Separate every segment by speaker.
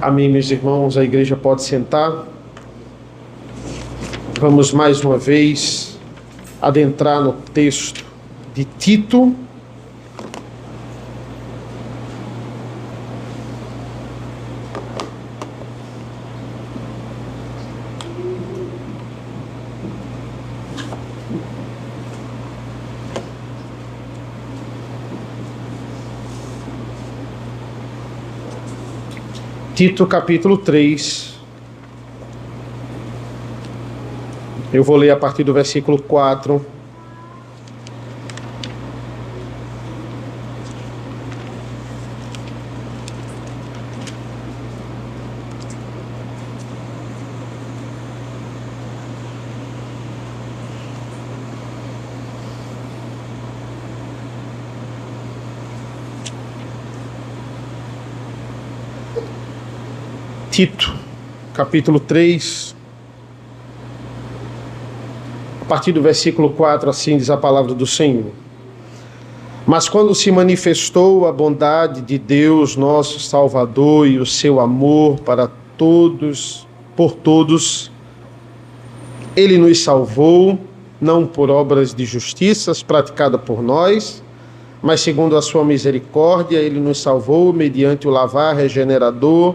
Speaker 1: Amém, meus irmãos, a igreja pode sentar. Vamos mais uma vez adentrar no texto de Tito. Tito capítulo 3, eu vou ler a partir do versículo 4. Tito, capítulo 3, a partir do versículo 4, assim diz a palavra do Senhor. Mas quando se manifestou a bondade de Deus, nosso Salvador, e o seu amor para todos, por todos, Ele nos salvou, não por obras de justiças praticadas por nós, mas segundo a sua misericórdia, Ele nos salvou mediante o lavar regenerador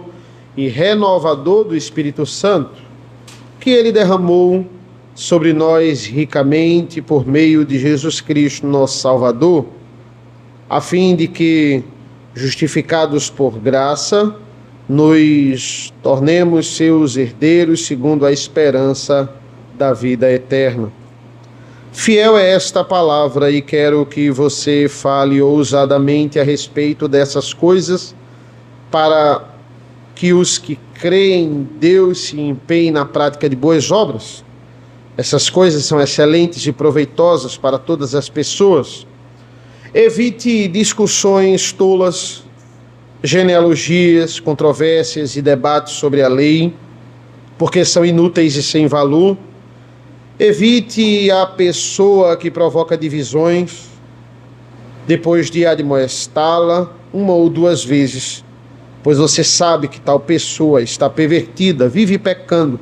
Speaker 1: e renovador do Espírito Santo, que Ele derramou sobre nós ricamente por meio de Jesus Cristo, nosso Salvador, a fim de que, justificados por graça, nos tornemos seus herdeiros segundo a esperança da vida eterna. Fiel é esta palavra e quero que você fale ousadamente a respeito dessas coisas, para que os que creem em Deus se empenhem na prática de boas obras. Essas coisas são excelentes e proveitosas para todas as pessoas. Evite discussões tolas, genealogias, controvérsias e debates sobre a lei, porque são inúteis e sem valor. Evite a pessoa que provoca divisões, depois de admoestá-la uma ou duas vezes, pois você sabe que tal pessoa está pervertida, vive pecando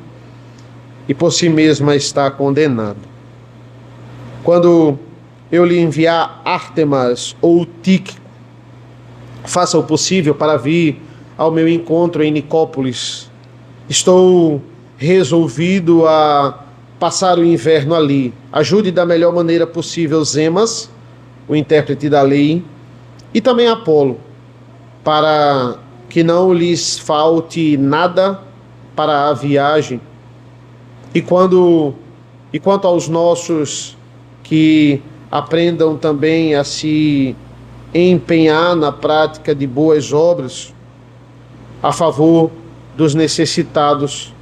Speaker 1: e por si mesma está condenada. Quando eu lhe enviar Ártemas ou Tíquico, faça o possível para vir ao meu encontro em Nicópolis. Estou resolvido a passar o inverno ali. Ajude da melhor maneira possível Zemas, o intérprete da lei, e também Apolo, para que não lhes falte nada para a viagem. E quanto aos nossos, que aprendam também a se empenhar na prática de boas obras a favor dos necessitados,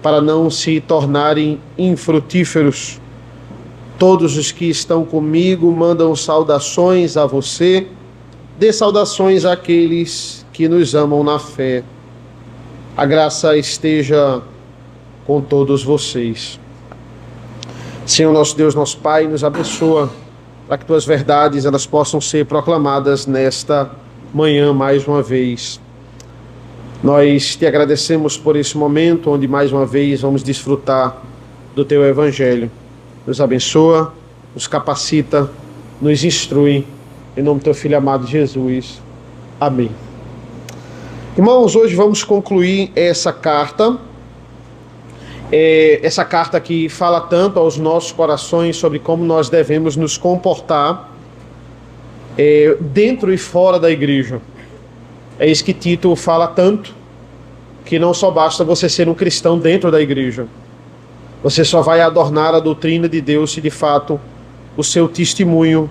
Speaker 1: para não se tornarem infrutíferos. Todos os que estão comigo mandam saudações a você. Dê saudações àqueles que nos amam na fé. A graça esteja com todos vocês. Senhor nosso Deus, nosso Pai, nos abençoa para que tuas verdades elas possam ser proclamadas nesta manhã mais uma vez. Nós te agradecemos por esse momento onde mais uma vez vamos desfrutar do teu evangelho. Nos abençoa, nos capacita, nos instrui, em nome do teu Filho amado Jesus. Amém. Irmãos, hoje vamos concluir essa carta que fala tanto aos nossos corações sobre como nós devemos nos comportar dentro e fora da igreja. É isso que Tito fala tanto, que não só basta você ser um cristão dentro da igreja. Você só vai adornar a doutrina de Deus se de fato o seu testemunho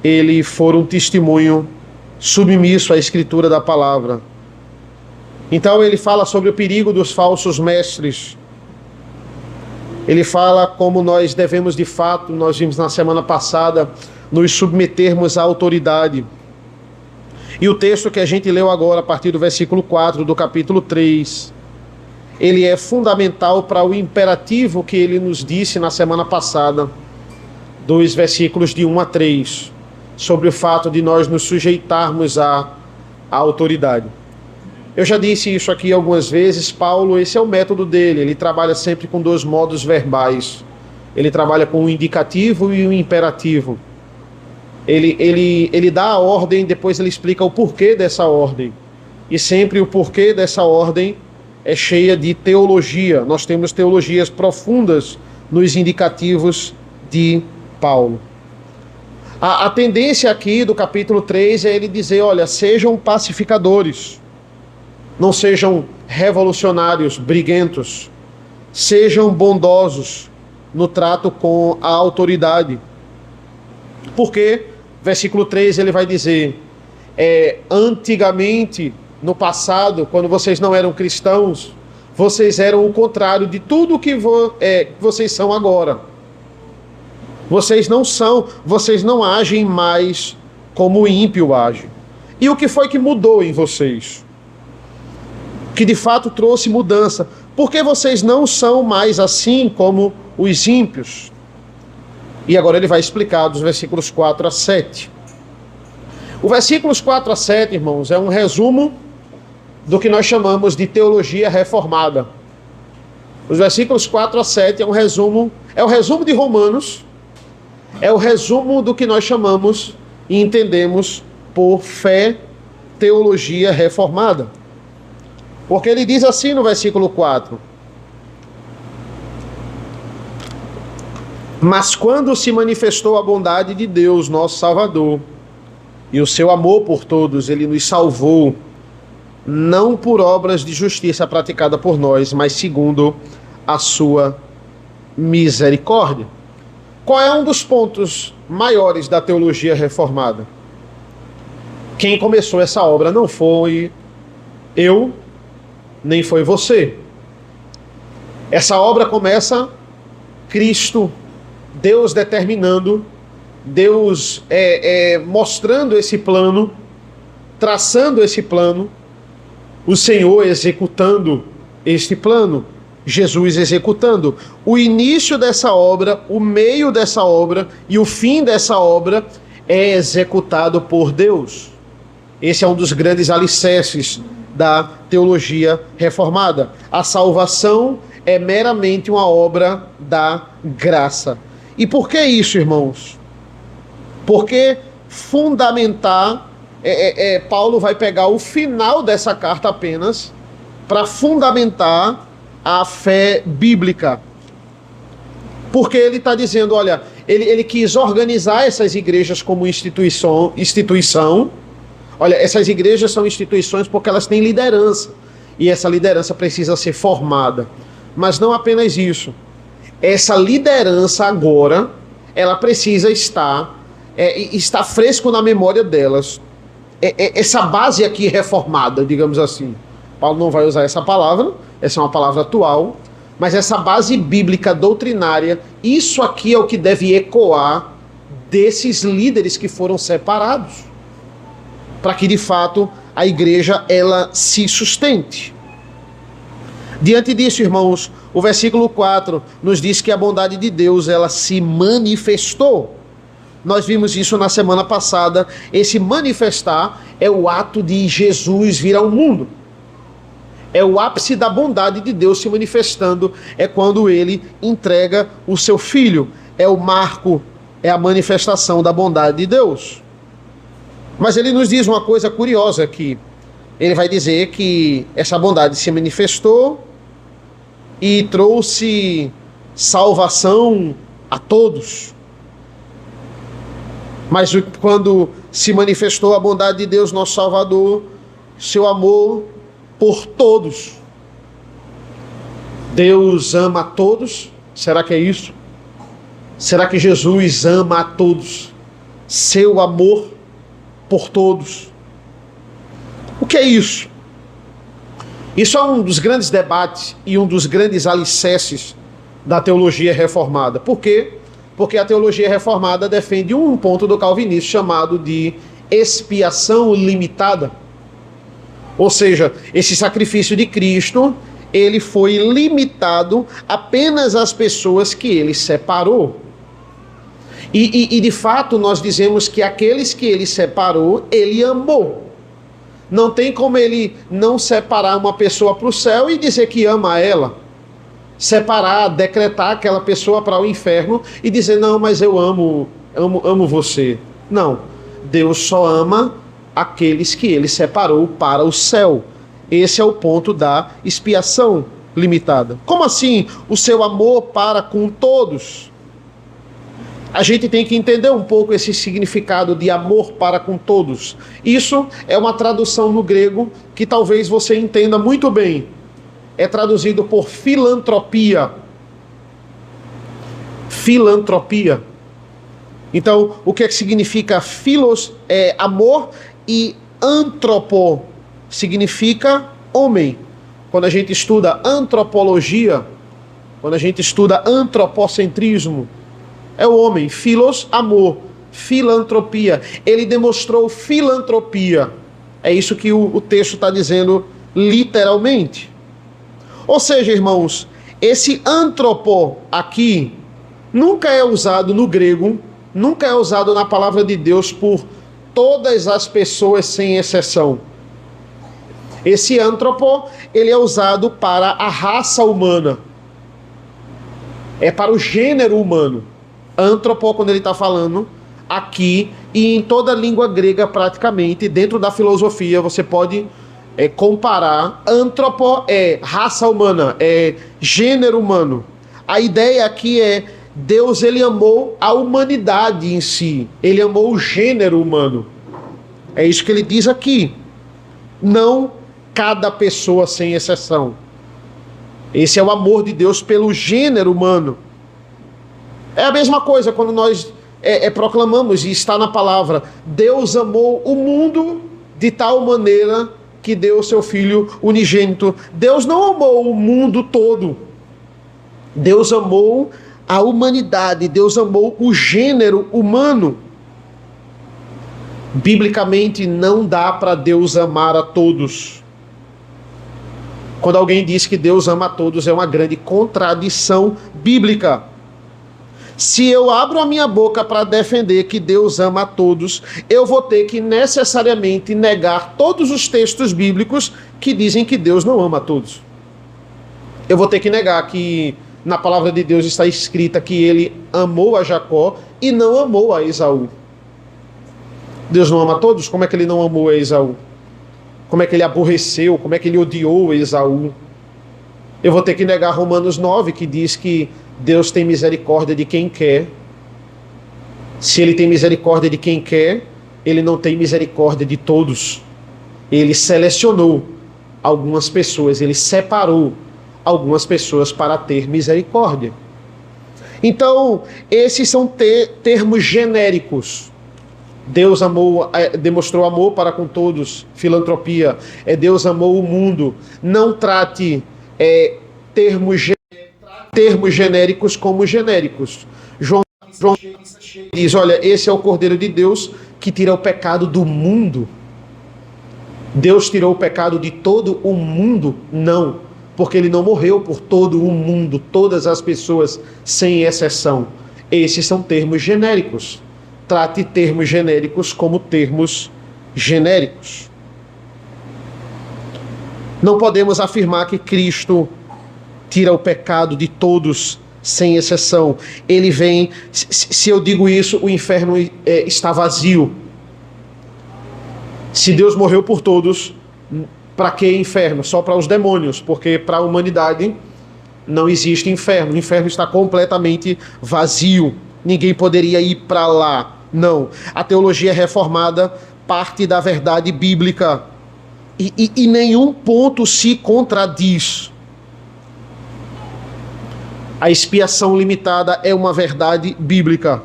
Speaker 1: ele for um testemunho submisso à escritura da palavra. Então ele fala sobre o perigo dos falsos mestres. Ele fala como nós devemos de fato, nós vimos na semana passada, nos submetermos à autoridade. E o texto que a gente leu agora, a partir do versículo 4 do capítulo 3, ele é fundamental para o imperativo que ele nos disse na semana passada, dos versículos de 1 a 3, sobre o fato de nós nos sujeitarmos à autoridade. Eu já disse isso aqui algumas vezes. Paulo, esse é o método dele. Ele trabalha sempre com dois modos verbais. Ele trabalha com o indicativo e o imperativo. Ele dá a ordem, depois ele explica o porquê dessa ordem. E sempre o porquê dessa ordem é cheia de teologia. Nós temos teologias profundas nos indicativos de Paulo. A tendência aqui do capítulo 3 é ele dizer, olha, sejam pacificadores. Não sejam revolucionários, briguentos. Sejam bondosos no trato com a autoridade. Porque, versículo 3, ele vai dizer, antigamente, no passado, quando vocês não eram cristãos, vocês eram o contrário de tudo que vocês são agora. Vocês não agem mais como o ímpio age. E o que foi que mudou em vocês? Que de fato trouxe mudança. Porque vocês não são mais assim como os ímpios. E agora ele vai explicar dos versículos 4 a 7. O versículos 4 a 7, irmãos, é um resumo do que nós chamamos de teologia reformada. Os versículos 4 a 7 é o resumo de Romanos, é o resumo do que nós chamamos e entendemos por fé, teologia reformada. Porque ele diz assim no versículo 4: mas quando se manifestou a bondade de Deus, nosso Salvador, e o seu amor por todos, ele nos salvou, não por obras de justiça praticada por nós, mas segundo a sua misericórdia. Qual é um dos pontos maiores da teologia reformada? Quem começou essa obra não foi eu, nem foi você. Essa obra começa Cristo, Deus determinando, Deus mostrando esse plano, traçando esse plano, o Senhor executando este plano, Jesus executando. O início dessa obra, o meio dessa obra e o fim dessa obra é executado por Deus. Esse é um dos grandes alicerces da teologia reformada. A salvação é meramente uma obra da graça. E por que isso, irmãos? Porque fundamentar, Paulo vai pegar o final dessa carta apenas para fundamentar a fé bíblica. Porque ele está dizendo, olha, ele quis organizar essas igrejas como instituição. Olha, essas igrejas são instituições porque elas têm liderança. E essa liderança precisa ser formada. Mas não apenas isso. Essa liderança agora, ela precisa estar fresco na memória delas. Essa base aqui reformada, digamos assim. Paulo não vai usar essa palavra, essa é uma palavra atual. Mas essa base bíblica doutrinária, isso aqui é o que deve ecoar desses líderes que foram separados, para que de fato a igreja ela se sustente. Diante disso, irmãos, o versículo 4 nos diz que a bondade de Deus ela se manifestou. Nós vimos isso na semana passada. Esse manifestar é o ato de Jesus vir ao mundo. É o ápice da bondade de Deus se manifestando. É quando ele entrega o seu filho. É o marco, é a manifestação da bondade de Deus. Mas ele nos diz uma coisa curiosa aqui. Ele vai dizer que essa bondade se manifestou e trouxe salvação a todos. Mas quando se manifestou a bondade de Deus, nosso Salvador, seu amor por todos. Deus ama a todos? Será que é isso? Será que Jesus ama a todos? Seu amor por todos. O que é isso? Isso é um dos grandes debates e um dos grandes alicerces da teologia reformada. Por quê? Porque a teologia reformada defende um ponto do calvinismo chamado de expiação limitada. Ou seja, esse sacrifício de Cristo, ele foi limitado apenas às pessoas que ele separou. E de fato nós dizemos que aqueles que ele separou, ele amou. Não tem como ele não separar uma pessoa para o céu e dizer que ama ela. Separar, decretar aquela pessoa para o inferno e dizer, não, mas eu amo você. Não. Deus só ama aqueles que ele separou para o céu. Esse é o ponto da expiação limitada. Como assim o seu amor para com todos? A gente tem que entender um pouco esse significado de amor para com todos. Isso é uma tradução no grego que talvez você entenda muito bem. É traduzido por filantropia. Filantropia. Então, o que é que significa philos é amor e antropo significa homem. Quando a gente estuda antropologia, quando a gente estuda antropocentrismo, é o homem. Philos, amor. Filantropia. Ele demonstrou filantropia. É isso que o texto está dizendo literalmente. Ou seja, irmãos, esse antropo aqui nunca é usado no grego, nunca é usado na palavra de Deus por todas as pessoas sem exceção. Esse antropo, ele é usado para a raça humana. É para o gênero humano. Antropo, quando ele está falando aqui, e em toda a língua grega praticamente, dentro da filosofia, você pode comparar. Antropo é raça humana, é gênero humano. A ideia aqui é, Deus ele amou a humanidade em si, ele amou o gênero humano. É isso que ele diz aqui. Não cada pessoa sem exceção. Esse é o amor de Deus pelo gênero humano. É a mesma coisa quando nós proclamamos, e está na palavra, Deus amou o mundo de tal maneira que deu o seu Filho unigênito. Deus não amou o mundo todo. Deus amou a humanidade, Deus amou o gênero humano. Biblicamente não dá para Deus amar a todos. Quando alguém diz que Deus ama a todos, é uma grande contradição bíblica. Se eu abro a minha boca para defender que Deus ama a todos, eu vou ter que necessariamente negar todos os textos bíblicos que dizem que Deus não ama a todos. Eu vou ter que negar que na palavra de Deus está escrita que ele amou a Jacó e não amou a Esaú. Deus não ama a todos? Como é que ele não amou a Esaú? Como é que ele aborreceu? Como é que ele odiou Esaú? Eu vou ter que negar Romanos 9, que diz que Deus tem misericórdia de quem quer. Se ele tem misericórdia de quem quer, ele não tem misericórdia de todos. Ele selecionou algumas pessoas, ele separou algumas pessoas para ter misericórdia. Então, esses são termos genéricos. Deus amou, demonstrou amor para com todos, filantropia. Deus amou o mundo. Não trate termos genéricos como genéricos. João diz, olha, esse é o Cordeiro de Deus que tira o pecado do mundo. Deus tirou o pecado de todo o mundo? Não, porque ele não morreu por todo o mundo, todas as pessoas sem exceção. Esses são termos genéricos. Trate termos genéricos como termos genéricos. Não podemos afirmar que Cristo tira o pecado de todos sem exceção. Ele vem, se eu digo isso, o inferno está vazio. Se Deus morreu por todos, para que inferno? Só para os demônios, porque para a humanidade não existe inferno. O inferno está completamente vazio. Ninguém poderia ir para lá. Não. A teologia reformada parte da verdade bíblica. E nenhum ponto se contradiz. A expiação limitada é uma verdade bíblica.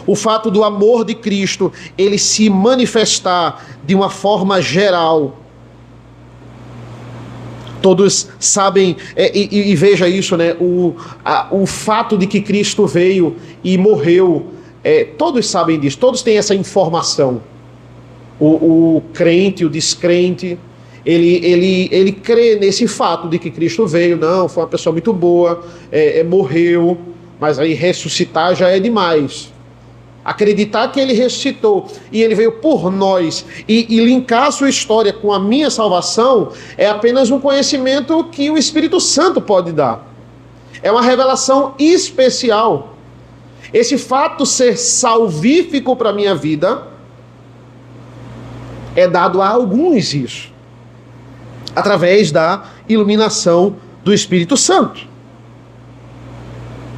Speaker 1: O fato do amor de Cristo, ele se manifestar de uma forma geral. Todos sabem, e veja isso, né? O fato de que Cristo veio e morreu, todos sabem disso, todos têm essa informação. O crente, o descrente, ele crê nesse fato de que Cristo veio. Não, foi uma pessoa muito boa, morreu, mas aí ressuscitar já é demais. acreditar que ele ressuscitou e ele veio por nós e linkar a sua história com a minha salvação, é apenas um conhecimento que o Espírito Santo pode dar. É uma revelação especial. Esse fato ser salvífico para a minha vida é dado a alguns isso, através da iluminação do Espírito Santo.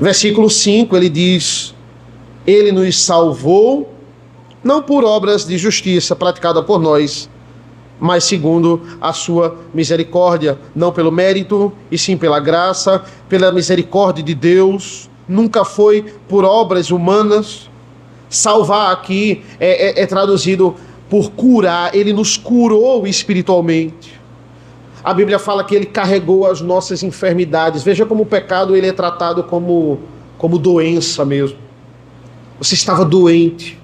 Speaker 1: Versículo 5, ele diz: ele nos salvou, não por obras de justiça praticada por nós, mas segundo a sua misericórdia, não pelo mérito, e sim pela graça, pela misericórdia de Deus. Nunca foi por obras humanas. Salvar aqui é traduzido por curar. Ele nos curou espiritualmente. A Bíblia fala que ele carregou as nossas enfermidades. Veja como o pecado ele é tratado como doença mesmo. Você estava doente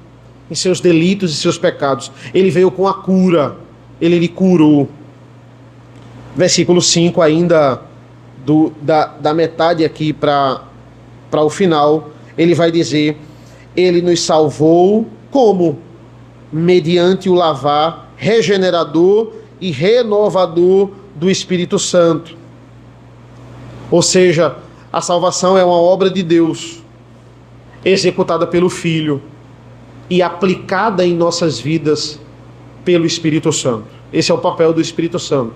Speaker 1: em seus delitos e seus pecados. Ele veio com a cura. Ele lhe curou. Versículo 5 ainda, da metade aqui para o final, ele vai dizer: ele nos salvou como? Mediante o lavar regenerador e renovador do Espírito Santo. Ou seja, a salvação é uma obra de Deus, executada pelo Filho e aplicada em nossas vidas pelo Espírito Santo. Esse é o papel do Espírito Santo.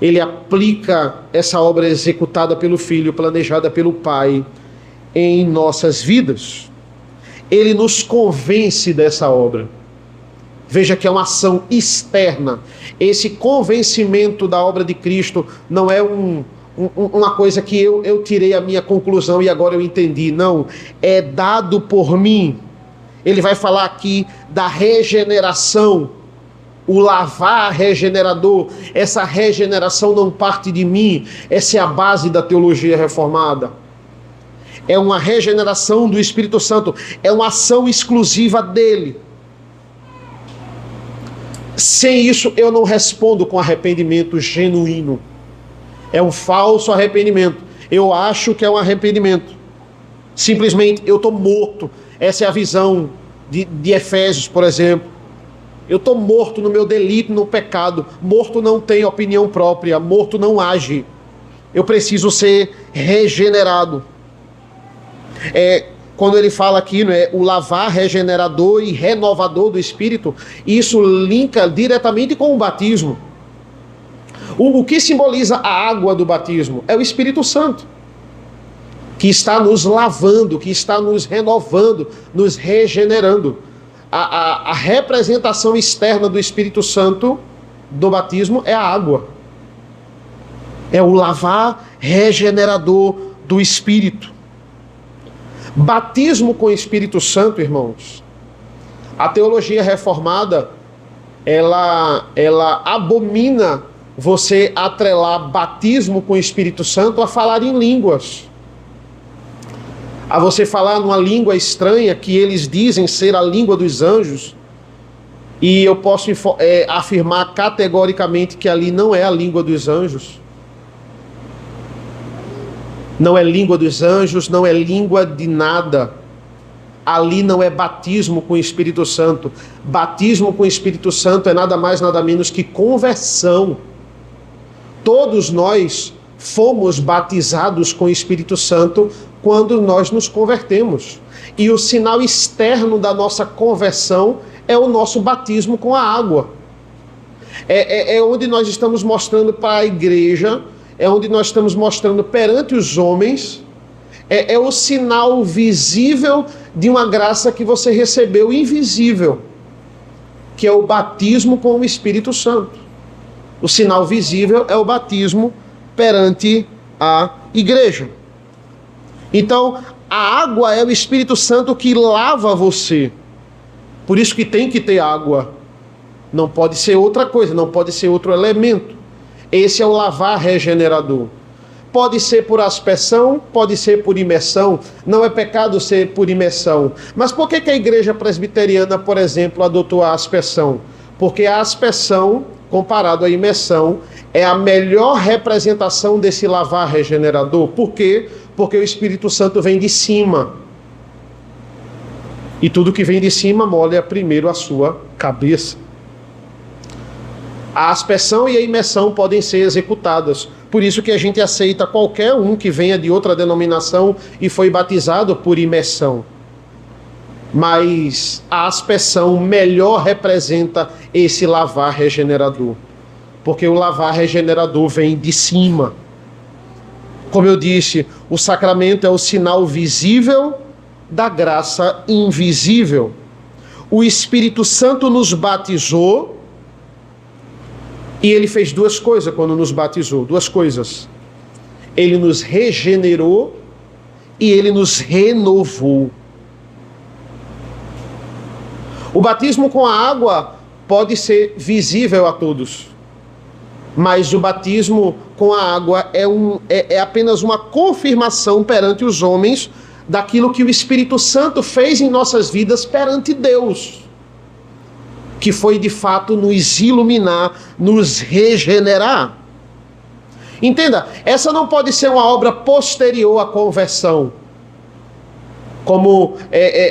Speaker 1: Ele aplica essa obra executada pelo Filho, planejada pelo Pai, em nossas vidas. Ele nos convence dessa obra. Veja que é uma ação externa. Esse convencimento da obra de Cristo não é uma coisa que eu tirei a minha conclusão e agora eu entendi. Não, é dado por mim. Ele vai falar aqui da regeneração, o lavar regenerador. Essa regeneração não parte de mim. Essa é a base da teologia reformada. É uma regeneração do Espírito Santo. É uma ação exclusiva dele. Sem isso, eu não respondo com arrependimento genuíno. É um falso arrependimento. Eu acho que é um arrependimento. Simplesmente, eu estou morto. Essa é a visão de Efésios, por exemplo. Eu estou morto no meu delito, no pecado. Morto não tem opinião própria. Morto não age. Eu preciso ser regenerado. Quando ele fala aqui, o lavar regenerador e renovador do Espírito, isso linka diretamente com o batismo. O que simboliza a água do batismo? É o Espírito Santo, que está nos lavando, que está nos renovando, nos regenerando. A representação externa do Espírito Santo do batismo é a água. É o lavar regenerador do Espírito. Batismo com o Espírito Santo, irmãos. A teologia reformada, ela abomina você atrelar batismo com o Espírito Santo a falar em línguas. A você falar numa língua estranha que eles dizem ser a língua dos anjos. E eu posso afirmar categoricamente que ali não é a língua dos anjos. Não é língua dos anjos, não é língua de nada. Ali não é batismo com o Espírito Santo. Batismo com o Espírito Santo é nada mais, nada menos que conversão. Todos nós fomos batizados com o Espírito Santo quando nós nos convertemos. E o sinal externo da nossa conversão é o nosso batismo com a água. É onde nós estamos mostrando para a igreja, é onde nós estamos mostrando perante os homens, é o sinal visível de uma graça que você recebeu invisível, que é o batismo com o Espírito Santo. O sinal visível é o batismo perante a igreja. Então, a água é o Espírito Santo que lava você. Por isso que tem que ter água. Não pode ser outra coisa, não pode ser outro elemento. Esse é o lavar regenerador. Pode ser por aspersão, pode ser por imersão. Não é pecado ser por imersão. Mas por que a igreja presbiteriana, por exemplo, adotou a aspersão? Porque a aspersão, comparado à imersão, é a melhor representação desse lavar regenerador. Por quê? Porque o Espírito Santo vem de cima. E tudo que vem de cima molha primeiro a sua cabeça. A aspersão e a imersão podem ser executadas. Por isso que a gente aceita qualquer um que venha de outra denominação e foi batizado por imersão. Mas a aspersão melhor representa esse lavar regenerador. Porque o lavar regenerador vem de cima. Como eu disse, o sacramento é o sinal visível da graça invisível. O Espírito Santo nos batizou e ele fez duas coisas quando nos batizou. Duas coisas. Ele nos regenerou e ele nos renovou. O batismo com a água pode ser visível a todos. Mas o batismo com a água é apenas uma confirmação perante os homens daquilo que o Espírito Santo fez em nossas vidas perante Deus, que foi de fato nos iluminar, nos regenerar. Entenda, essa não pode ser uma obra posterior à conversão, como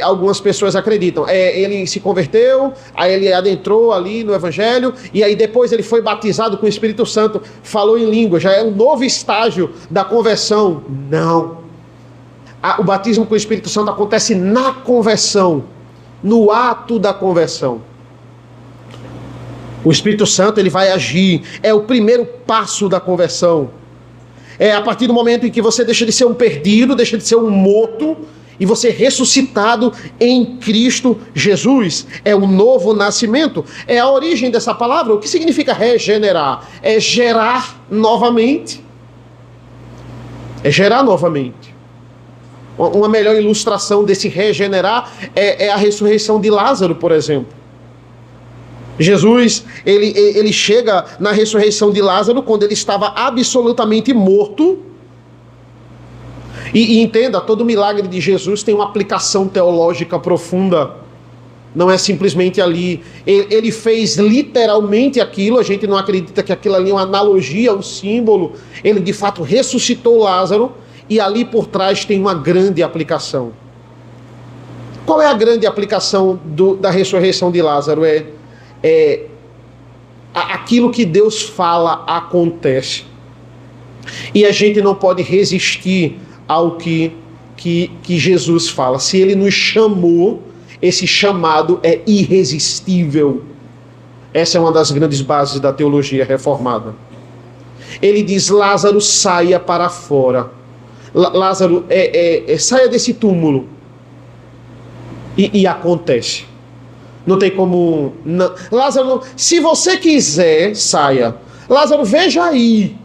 Speaker 1: algumas pessoas acreditam. Ele se converteu, aí ele adentrou ali no Evangelho, e aí depois ele foi batizado com o Espírito Santo, falou em língua, já é um novo estágio da conversão. Não. O batismo com o Espírito Santo acontece na conversão, no ato da conversão. O Espírito Santo ele vai agir, é o primeiro passo da conversão. É a partir do momento em que você deixa de ser um perdido, deixa de ser um morto, e você é ressuscitado em Cristo Jesus. É o novo nascimento. É a origem dessa palavra. O que significa regenerar? É gerar novamente. É gerar novamente. Uma melhor ilustração desse regenerar é a ressurreição de Lázaro, por exemplo. Jesus, ele chega na ressurreição de Lázaro quando ele estava absolutamente morto. E entenda, todo milagre de Jesus tem uma aplicação teológica profunda. Não é simplesmente ali. Ele fez literalmente aquilo, a gente não acredita que aquilo ali é uma analogia, um símbolo. Ele de fato ressuscitou Lázaro e ali por trás tem uma grande aplicação. Qual é a grande aplicação da ressurreição de Lázaro? Aquilo que Deus fala acontece. E a gente não pode resistir ao que Jesus fala. Se ele nos chamou, esse chamado é irresistível. Essa é uma das grandes bases da teologia reformada. Ele diz: Lázaro, saia para fora. Lázaro, saia desse túmulo. E acontece. Não tem como... Não. Lázaro, se você quiser, saia. Lázaro, veja aí.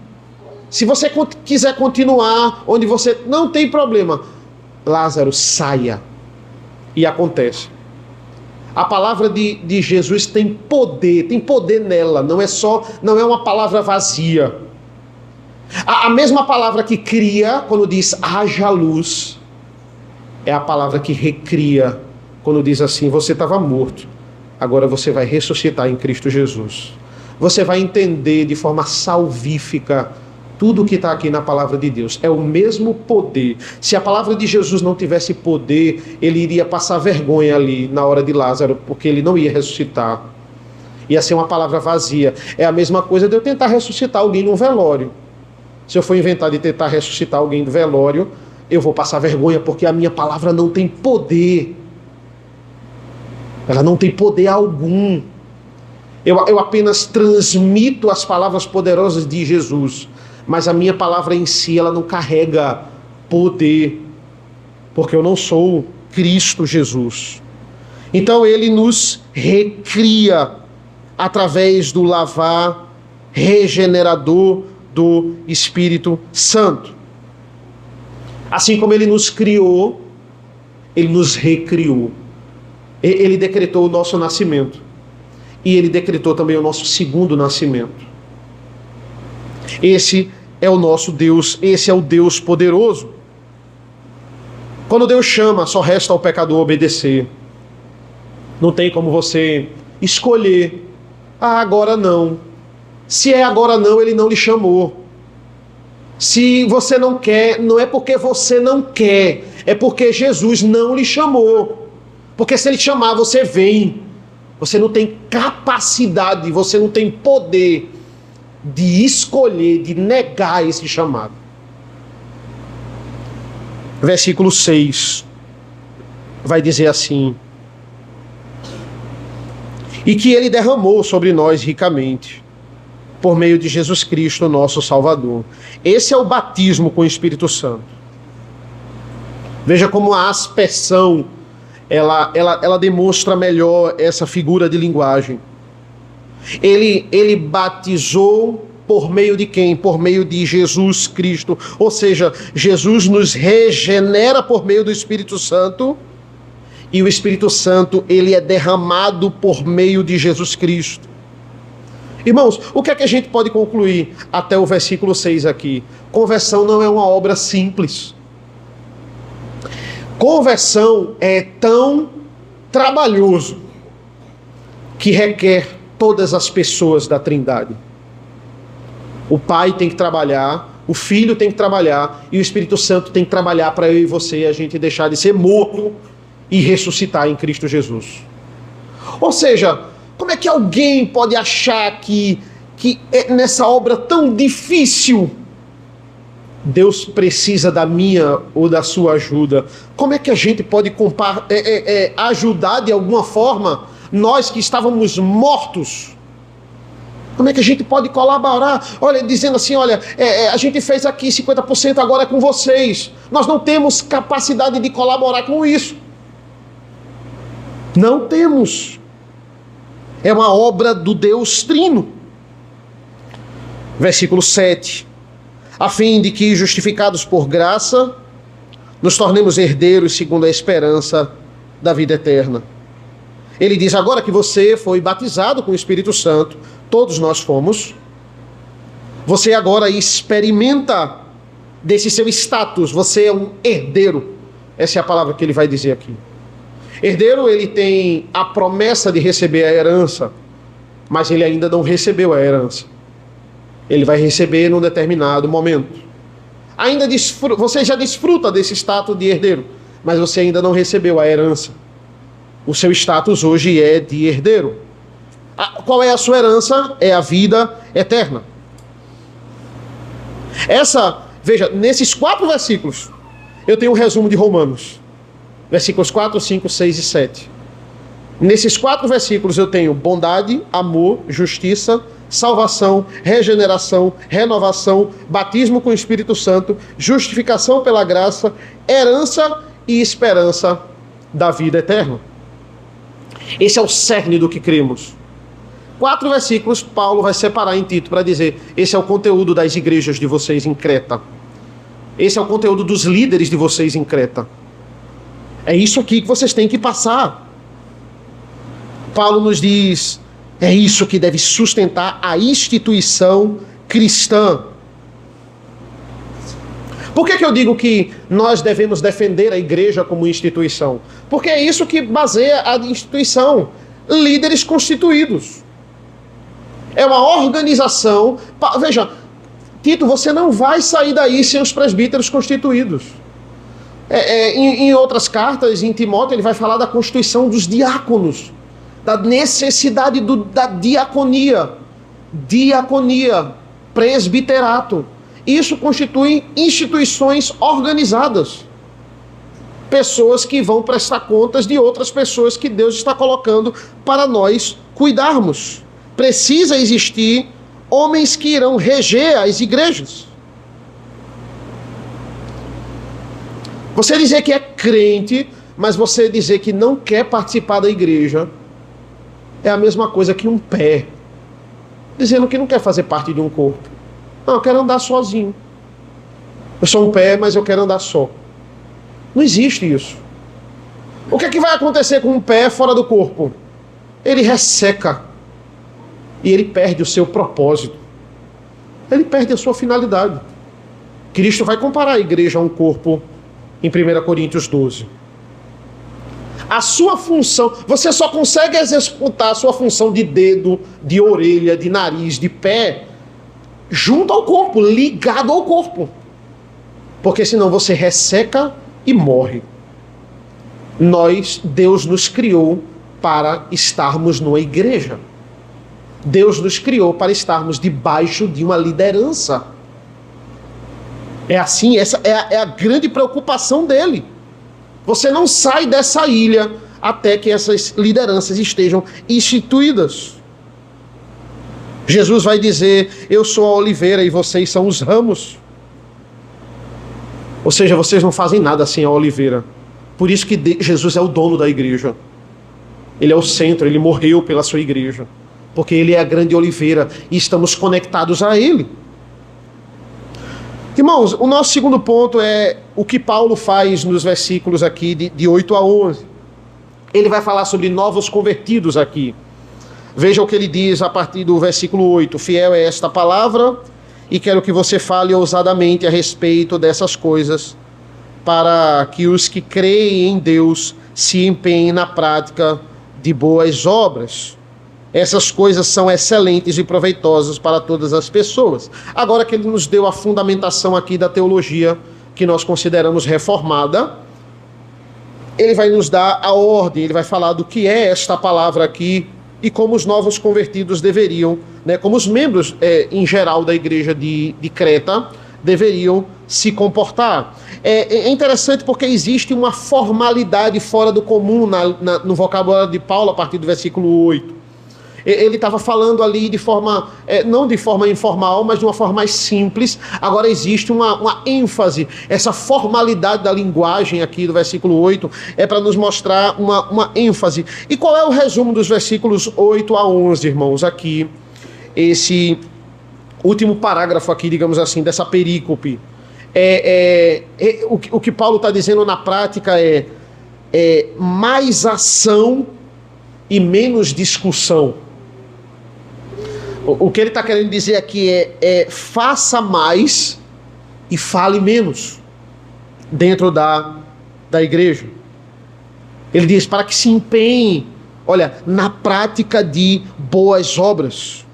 Speaker 1: Se você quiser continuar onde você... Não tem problema. Lázaro, saia. E acontece. A palavra de Jesus tem poder nela. Não é uma palavra vazia. A mesma palavra que cria, quando diz haja luz, é a palavra que recria, quando diz assim: você estava morto, agora você vai ressuscitar em Cristo Jesus. Você vai entender de forma salvífica tudo que está aqui na palavra de Deus. É o mesmo poder. Se a palavra de Jesus não tivesse poder, ele iria passar vergonha ali na hora de Lázaro, porque ele não ia ressuscitar. Ia ser uma palavra vazia. É a mesma coisa de eu tentar ressuscitar alguém num velório. Se eu for inventar de tentar ressuscitar alguém do velório, eu vou passar vergonha, porque a minha palavra não tem poder. Ela não tem poder algum. Eu apenas transmito as palavras poderosas de Jesus, mas a minha palavra em si, ela não carrega poder, porque eu não sou Cristo Jesus. Então ele nos recria através do lavar regenerador do Espírito Santo. Assim como ele nos criou, ele nos recriou. Ele decretou o nosso nascimento. E ele decretou também o nosso segundo nascimento. Esse é o nosso Deus, esse é o Deus poderoso. Quando Deus chama, só resta ao pecador obedecer. Não tem como você escolher. Agora não. Se é agora não, ele não lhe chamou. Se você não quer, não é porque você não quer, é porque Jesus não lhe chamou. Porque se ele chamar, você vem. Você não tem capacidade, você não tem poder de escolher, de negar esse chamado. Versículo 6 vai dizer assim: e que ele derramou sobre nós ricamente, por meio de Jesus Cristo, nosso Salvador. Esse é o batismo com o Espírito Santo. Veja como a aspersão, ela demonstra melhor essa figura de linguagem. Ele batizou por meio de quem? Por meio de Jesus Cristo. Ou seja, Jesus nos regenera por meio do Espírito Santo, e o Espírito Santo, ele é derramado por meio de Jesus Cristo. Irmãos, o que é que a gente pode concluir até o versículo 6 aqui? Conversão não é uma obra simples. Conversão é tão trabalhoso que requer todas as pessoas da Trindade. O Pai tem que trabalhar, o Filho tem que trabalhar e o Espírito Santo tem que trabalhar para eu e você a gente deixar de ser morto e ressuscitar em Cristo Jesus. Ou seja, como é que alguém pode achar que nessa obra tão difícil Deus precisa da minha ou da sua ajuda? Como é que a gente pode ajudar de alguma forma nós que estávamos mortos? Como é que a gente pode colaborar? Olha, dizendo assim, olha, a gente fez aqui 50%, agora é com vocês. Nós não temos capacidade de colaborar com isso. Não temos. É uma obra do Deus Trino. Versículo 7. A fim de que, justificados por graça, nos tornemos herdeiros segundo a esperança da vida eterna. Ele diz, agora que você foi batizado com o Espírito Santo, todos nós fomos, você agora experimenta desse seu status, você é um herdeiro. Essa é a palavra que ele vai dizer aqui. Herdeiro, ele tem a promessa de receber a herança, mas ele ainda não recebeu a herança. Ele vai receber num determinado momento. Você já desfruta desse status de herdeiro, mas você ainda não recebeu a herança. O seu status hoje é de herdeiro. Qual é a sua herança? É a vida eterna. Veja, nesses 4 versículos, eu tenho um resumo de Romanos. Versículos 4, 5, 6 e 7. Nesses 4 versículos eu tenho bondade, amor, justiça, salvação, regeneração, renovação, batismo com o Espírito Santo, justificação pela graça, herança e esperança da vida eterna. Esse é o cerne do que cremos. 4 versículos, Paulo vai separar em Tito para dizer, esse é o conteúdo das igrejas de vocês em Creta. Esse é o conteúdo dos líderes de vocês em Creta. É isso aqui que vocês têm que passar. Paulo nos diz, é isso que deve sustentar a instituição cristã. Por que eu digo que nós devemos defender a igreja como instituição? Porque é isso que baseia a instituição. Líderes constituídos. É uma organização. Veja, Tito, você não vai sair daí sem os presbíteros constituídos. Em outras cartas, em Timóteo, ele vai falar da constituição dos diáconos, da necessidade da diaconia, presbiterato. Isso constitui instituições organizadas. Pessoas que vão prestar contas de outras pessoas que Deus está colocando para nós cuidarmos. Precisa existir homens que irão reger as igrejas. Você dizer que é crente, mas você dizer que não quer participar da igreja, é a mesma coisa que um pé dizendo que não quer fazer parte de um corpo. Não, eu quero andar sozinho. Eu sou um pé, mas eu quero andar só. Não existe isso. O que é que vai acontecer com um pé fora do corpo? Ele resseca. E ele perde o seu propósito. Ele perde a sua finalidade. Cristo vai comparar a igreja a um corpo em 1 Coríntios 12. A sua função, você só consegue executar a sua função de dedo, de orelha, de nariz, de pé, junto ao corpo, ligado ao corpo. Porque senão você resseca e morre. Deus nos criou para estarmos numa igreja. Deus nos criou para estarmos debaixo de uma liderança. É assim, essa é a grande preocupação dele. Você não sai dessa ilha até que essas lideranças estejam instituídas. Jesus vai dizer: eu sou a oliveira e vocês são os ramos. Ou seja, vocês não fazem nada sem a oliveira. Por isso que Jesus é o dono da igreja. Ele é o centro, ele morreu pela sua igreja. Porque ele é a grande oliveira e estamos conectados a ele. Irmãos, o nosso segundo ponto é o que Paulo faz nos versículos aqui de 8 a 11. Ele vai falar sobre novos convertidos aqui. Veja o que ele diz a partir do versículo 8. Fiel é esta palavra, e quero que você fale ousadamente a respeito dessas coisas, para que os que creem em Deus se empenhem na prática de boas obras. Essas coisas são excelentes e proveitosas para todas as pessoas. Agora que ele nos deu a fundamentação aqui da teologia que nós consideramos reformada, ele vai nos dar a ordem, ele vai falar do que é esta palavra aqui e como os novos convertidos deveriam, como os membros em geral da igreja de Creta deveriam se comportar. É interessante porque existe uma formalidade fora do comum no vocabulário de Paulo a partir do versículo 8. Ele estava falando ali de forma, não de forma informal, mas de uma forma mais simples. Agora existe uma ênfase. Essa formalidade da linguagem aqui do versículo 8 é para nos mostrar uma ênfase. E qual é o resumo dos versículos 8 a 11, irmãos? Aqui, esse último parágrafo aqui, digamos assim, dessa perícope. O que Paulo está dizendo na prática é mais ação e menos discussão. O que ele está querendo dizer aqui é faça mais e fale menos dentro da igreja. Ele diz para que se empenhe, olha, na prática de boas obras.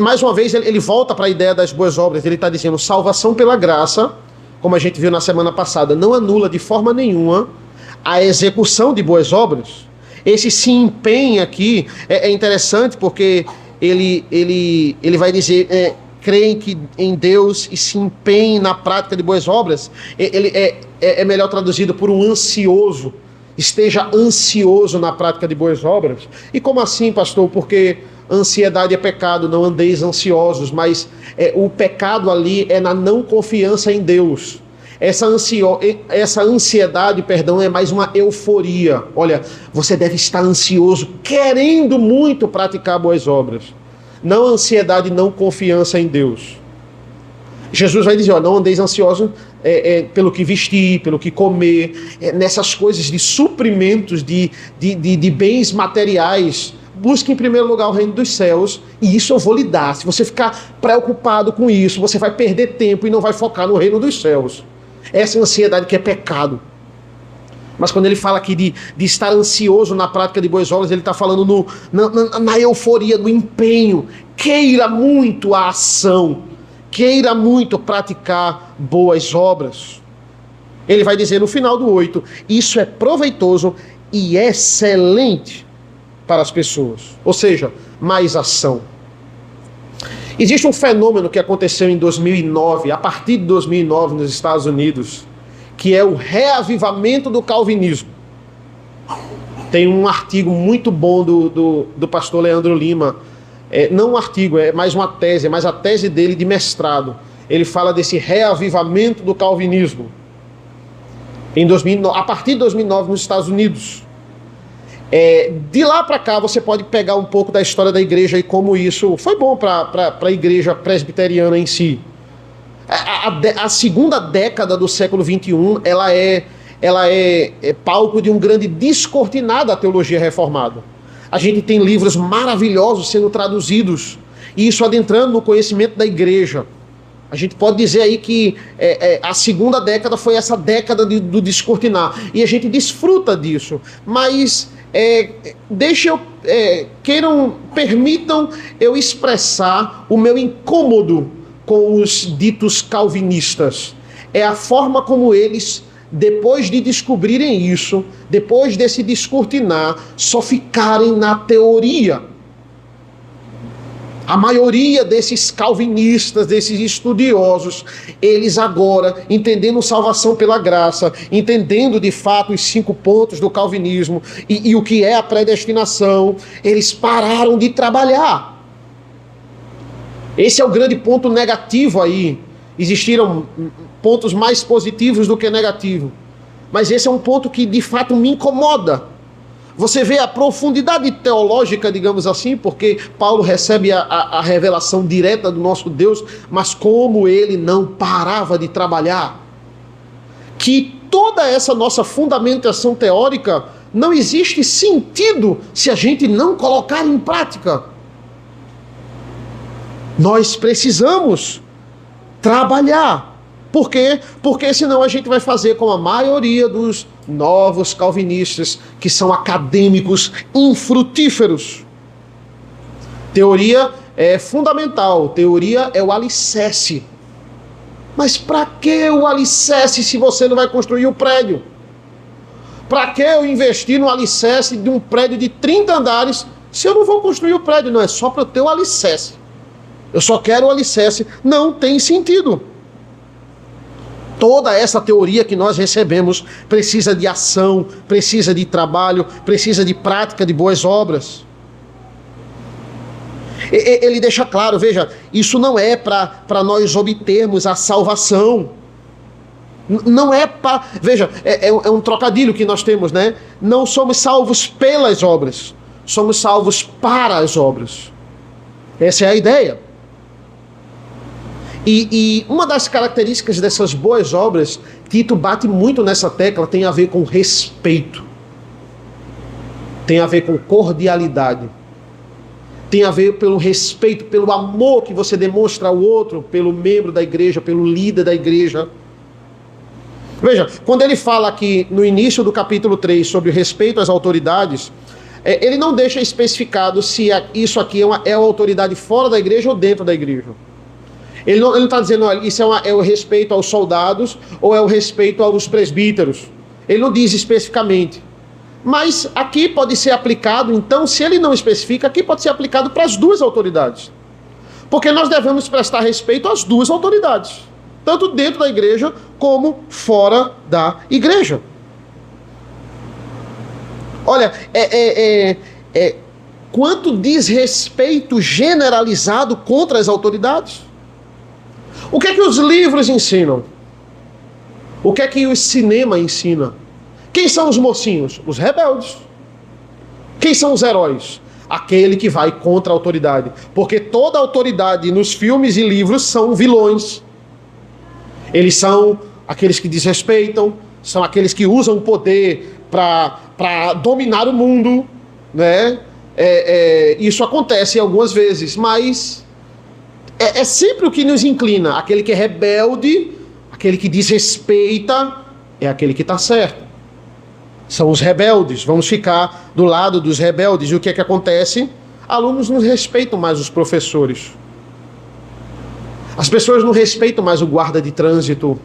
Speaker 1: Mais uma vez ele volta para a ideia das boas obras. Ele está dizendo: salvação pela graça, como a gente viu na semana passada, não anula de forma nenhuma a execução de boas obras. Esse se empenha aqui é interessante porque ele vai dizer, creem que em Deus e se empenhem na prática de boas obras. Ele é melhor traduzido por um ansioso. Esteja ansioso na prática de boas obras. E como assim, pastor? Porque ansiedade é pecado, não andeis ansiosos, mas o pecado ali é na não confiança em Deus. Essa ansiedade, é mais uma euforia. Olha, você deve estar ansioso, querendo muito praticar boas obras. Não ansiedade, não confiança em Deus. Jesus vai dizer, não andeis ansiosos pelo que vestir, pelo que comer, nessas coisas de suprimentos, de bens materiais. Busque em primeiro lugar o reino dos céus, e isso eu vou lhe dar. Se você ficar preocupado com isso, você vai perder tempo e não vai focar no reino dos céus. Essa ansiedade que é pecado. Mas quando ele fala aqui de estar ansioso na prática de boas obras, ele está falando na euforia, no empenho. Queira muito a ação, queira muito praticar boas obras. Ele vai dizer no final do 8, isso é proveitoso e excelente para as pessoas. Ou seja, mais ação. Existe um fenômeno que aconteceu em 2009, a partir de 2009 nos Estados Unidos, que é o reavivamento do calvinismo. Tem um artigo muito bom do pastor Leandro Lima, não um artigo, é mais uma tese, é mais a tese dele de mestrado. Ele fala desse reavivamento do calvinismo a partir de 2009 nos Estados Unidos. De lá para cá você pode pegar um pouco da história da igreja e como isso foi bom para a igreja presbiteriana em si. A segunda década do século XXI ela é palco de um grande descortinar da teologia reformada. A gente tem livros maravilhosos sendo traduzidos, e isso adentrando no conhecimento da igreja. A gente pode dizer aí que a segunda década foi essa década do descortinar, e a gente desfruta disso, mas permitam eu expressar o meu incômodo com os ditos calvinistas. É a forma como eles depois de descobrirem isso, depois desse descortinar, só ficarem na teoria. A maioria desses calvinistas, desses estudiosos, eles agora, entendendo salvação pela graça, entendendo de fato os 5 pontos do calvinismo e o que é a predestinação, eles pararam de trabalhar. Esse é o grande ponto negativo aí. Existiram pontos mais positivos do que negativos. Mas esse é um ponto que de fato me incomoda. Você vê a profundidade teológica, digamos assim, porque Paulo recebe a revelação direta do nosso Deus, mas como ele não parava de trabalhar. Que toda essa nossa fundamentação teórica não existe sentido se a gente não colocar em prática. Nós precisamos trabalhar. Por quê? Porque senão a gente vai fazer como a maioria dos novos calvinistas, que são acadêmicos infrutíferos. Teoria é fundamental, teoria é o alicerce. Mas para que o alicerce se você não vai construir o prédio? Para que eu investir no alicerce de um prédio de 30 andares se eu não vou construir o prédio? Não, é só para eu ter o alicerce. Eu só quero o alicerce. Não tem sentido. Toda essa teoria que nós recebemos precisa de ação, precisa de trabalho, precisa de prática de boas obras. Ele deixa claro, veja, isso não é para nós obtermos a salvação. Não é para... Veja, é um trocadilho que nós temos, né? Não somos salvos pelas obras, somos salvos para as obras. Essa é a ideia. E uma das características dessas boas obras, Tito bate muito nessa tecla, tem a ver com respeito. Tem a ver com cordialidade. Tem a ver pelo respeito, pelo amor que você demonstra ao outro, pelo membro da igreja, pelo líder da igreja. Veja, quando ele fala aqui no início do capítulo 3 sobre o respeito às autoridades, ele não deixa especificado se isso aqui é uma autoridade fora da igreja ou dentro da igreja. Ele não está dizendo, olha, isso é o respeito aos soldados ou é o respeito aos presbíteros. Ele não diz especificamente. Mas aqui pode ser aplicado, então, se ele não especifica, aqui pode ser aplicado para as duas autoridades. Porque nós devemos prestar respeito às duas autoridades. Tanto dentro da igreja, como fora da igreja. Olha, quanto desrespeito generalizado contra as autoridades. O que é que os livros ensinam? O que é que o cinema ensina? Quem são os mocinhos? Os rebeldes. Quem são os heróis? Aquele que vai contra a autoridade. Porque toda autoridade nos filmes e livros são vilões. Eles são aqueles que desrespeitam, são aqueles que usam o poder para dominar o mundo, né? Isso acontece algumas vezes, mas é sempre o que nos inclina. Aquele que é rebelde, aquele que desrespeita, é aquele que está certo. São os rebeldes. Vamos ficar do lado dos rebeldes. E o que é que acontece? Alunos não respeitam mais os professores. As pessoas não respeitam mais o guarda de trânsito.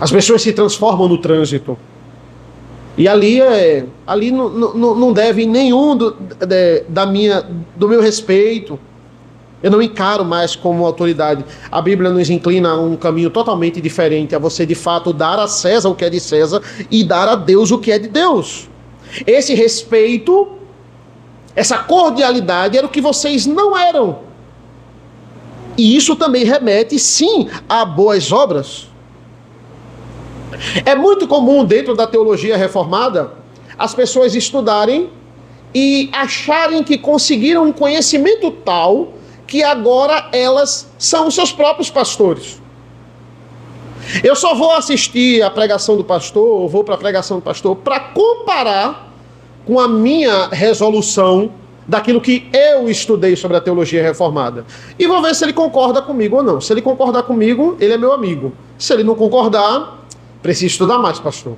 Speaker 1: As pessoas se transformam no trânsito. E ali não deve nenhum do meu respeito. Eu não encaro mais como autoridade. A Bíblia nos inclina a um caminho totalmente diferente, a você de fato dar a César o que é de César e dar a Deus o que é de Deus. Esse respeito, essa cordialidade era o que vocês não eram. E isso também remete, sim, a boas obras. É muito comum dentro da teologia reformada as pessoas estudarem e acharem que conseguiram um conhecimento tal que agora elas são os seus próprios pastores. Eu só vou assistir a pregação do pastor, ou vou para a pregação do pastor, para comparar com a minha resolução daquilo que eu estudei sobre a teologia reformada. E vou ver se ele concorda comigo ou não. Se ele concordar comigo, ele é meu amigo. Se ele não concordar, preciso estudar mais, pastor.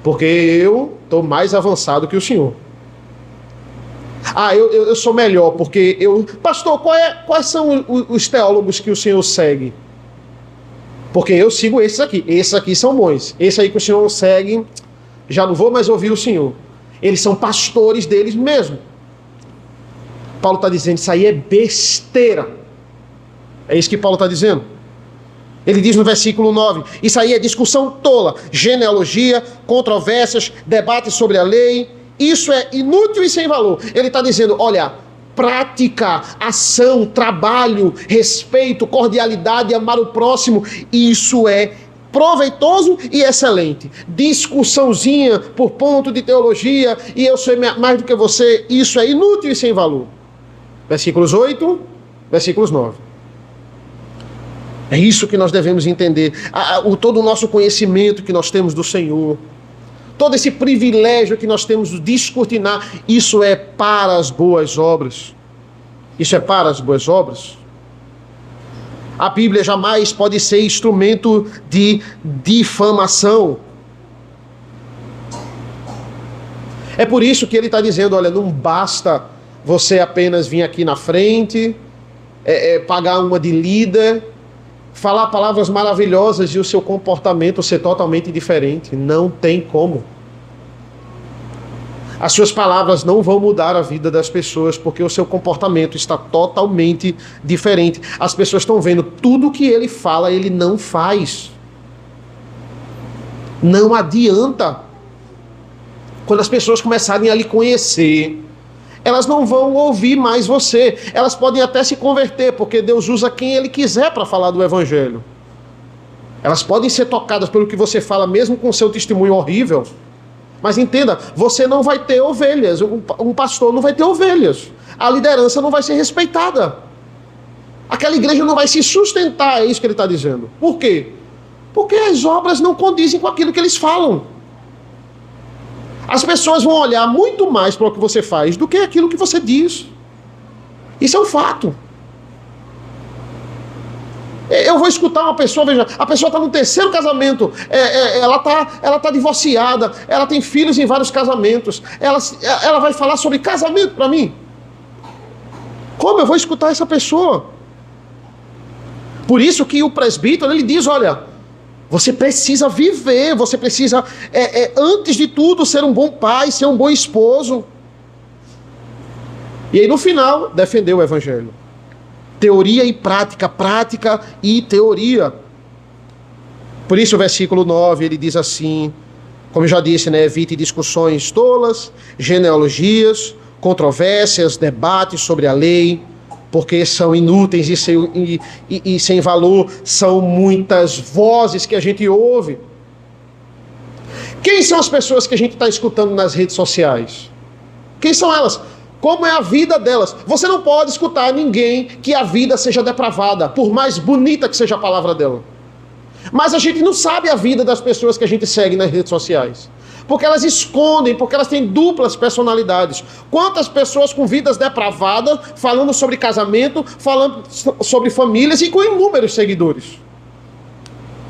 Speaker 1: Porque eu estou mais avançado que o senhor. Eu sou melhor, porque eu... Pastor, quais são os teólogos que o senhor segue? Porque eu sigo esses aqui são bons. Esse aí que o senhor segue, já não vou mais ouvir o senhor. Eles são pastores deles mesmo. Paulo está dizendo, isso aí é besteira. É isso que Paulo está dizendo. Ele diz no versículo 9, isso aí é discussão tola, genealogia, controvérsias, debates sobre a lei, isso é inútil e sem valor. Ele está dizendo, olha, prática, ação, trabalho, respeito, cordialidade, amar o próximo, isso é proveitoso e excelente. Discussãozinha por ponto de teologia, e eu sei mais do que você, isso é inútil e sem valor. Versículos 8, versículos 9. É isso que nós devemos entender. Todo o nosso conhecimento que nós temos do Senhor, todo esse privilégio que nós temos de descortinar, isso é para as boas obras. Isso é para as boas obras. A Bíblia jamais pode ser instrumento de difamação. É por isso que ele está dizendo, olha, não basta você apenas vir aqui na frente, pagar uma de líder, falar palavras maravilhosas e o seu comportamento ser totalmente diferente. Não tem como. As suas palavras não vão mudar a vida das pessoas, porque o seu comportamento está totalmente diferente. As pessoas estão vendo tudo que ele fala, ele não faz. Não adianta. Quando as pessoas começarem a lhe conhecer, elas não vão ouvir mais você. Elas podem até se converter, porque Deus usa quem Ele quiser para falar do Evangelho. Elas podem ser tocadas pelo que você fala, mesmo com seu testemunho horrível. Mas entenda, você não vai ter ovelhas. Um pastor não vai ter ovelhas. A liderança não vai ser respeitada. Aquela igreja não vai se sustentar, é isso que ele está dizendo. Por quê? Porque as obras não condizem com aquilo que eles falam. As pessoas vão olhar muito mais para o que você faz do que aquilo que você diz. Isso é um fato. Eu vou escutar uma pessoa, veja, a pessoa está no terceiro casamento, ela tá divorciada, ela tem filhos em vários casamentos, ela vai falar sobre casamento para mim. Como eu vou escutar essa pessoa? Por isso que o presbítero, ele diz, olha, você precisa viver, você precisa, antes de tudo, ser um bom pai, ser um bom esposo. E aí, no final, defender o Evangelho. Teoria e prática, prática e teoria. Por isso, o versículo 9, ele diz assim, como eu já disse, né, evite discussões tolas, genealogias, controvérsias, debates sobre a lei, porque são inúteis e sem valor, são muitas vozes que a gente ouve. Quem são as pessoas que a gente está escutando nas redes sociais? Quem são elas? Como é a vida delas? Você não pode escutar ninguém que a vida seja depravada, por mais bonita que seja a palavra dela. Mas a gente não sabe a vida das pessoas que a gente segue nas redes sociais. Porque elas escondem, porque elas têm duplas personalidades. Quantas pessoas com vidas depravadas, falando sobre casamento, falando sobre famílias e com inúmeros seguidores.